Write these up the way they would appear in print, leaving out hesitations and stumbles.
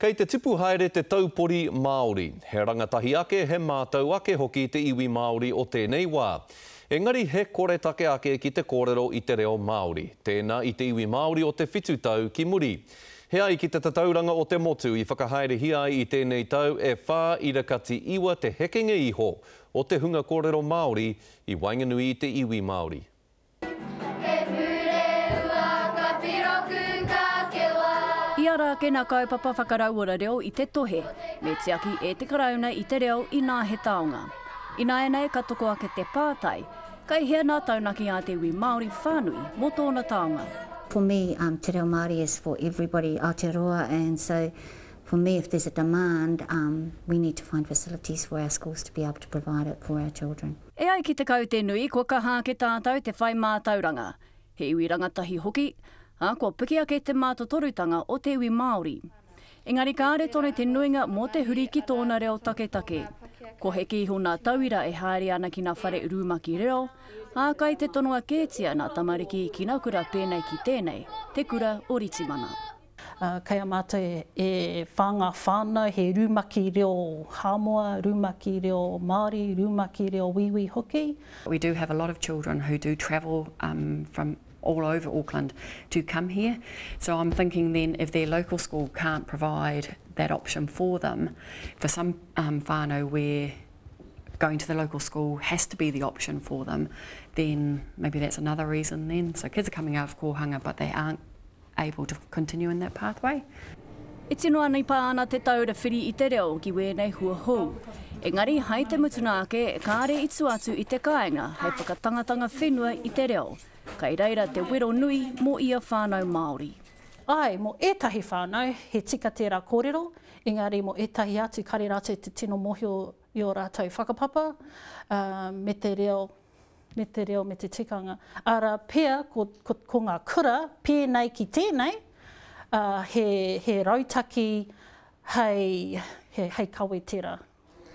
Kei te tipu haere te taupori Māori. He rangatahi ake, he mātau ake hoki te iwi Māori o tēnei wā. Engari he kore take ake ki te kōrero i te reo Māori. Tēnā i te iwi Māori o te whitu tau ki muri. He ai ki te tatauranga o te motu i whakahaere hiai i tēnei tau e whā irakati iwa te hekenga iho o te hunga kōrero Māori i Wainganui i te iwi Māori. Ia rā ke nā kaupapa whakarauora reo i te tohe, me te aki e te karauna i te reo i nā he taonga. I nā enei ka toko ake te pātai, kai hea nā taunaki a te iwi Māori whānui mō tōna taonga. For me, Te Reo Māori is for everybody, Aotearoa, and so for me, if there's a demand, we need to find facilities for our schools to be able to provide it for our children. E ai ki te kau te nui, kua ka hāke tātou te whai mātauranga. He iwi rangatahi hoki, kua piki ake te mātotorutanga o te iwi Māori. Engari kāre tone te nuinga mō te huri ki tōna reo take. Ko heki iho nā tauira e haere ana ki nā whare urumaki reo, kai te tonua kētia nā tamariki ki nā kura pēnei ki tēnei, te kura o Ritimana. Kei a mātou e whanga whānau, he rūmaki reo Hāmoa, rūmaki reo Māori, rūmaki reo Wīwi hoki. We do have a lot of children who do travel from all over Auckland to come here. So I'm thinking then if their local school can't provide that option for them, for some whānau where going to the local school has to be the option for them, then maybe that's another reason then. So kids are coming out of kōhanga but they aren't able to continue in that pathway. E tino anei pā ana te taura whiri i te reo ki wēnei hua hou. Engari, hei te mutuna ake, kāre itu atu i te kāinga, hei whakatangatanga whenua i te reo. Kai reira te wero nui mō ia whānau Māori. Ai, mō ētahi whānau, he tika tērā kōrero, engari mō ētahi atu kare rātou te tino mohio i o rātou whakapapa, me te reo, me te tikanga. Ara pēr, ko ngā kura, pēnei ki tēnei, he rautaki hei kawe tērā.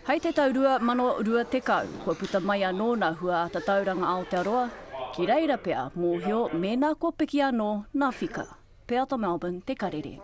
Hei te taurua mano rua te kau, ko puta mai anō nā hua a tauranga Aotearoa, ki reira pea mōhio me nā ko piki anō nā whika. Pea to Melbourne, te karere.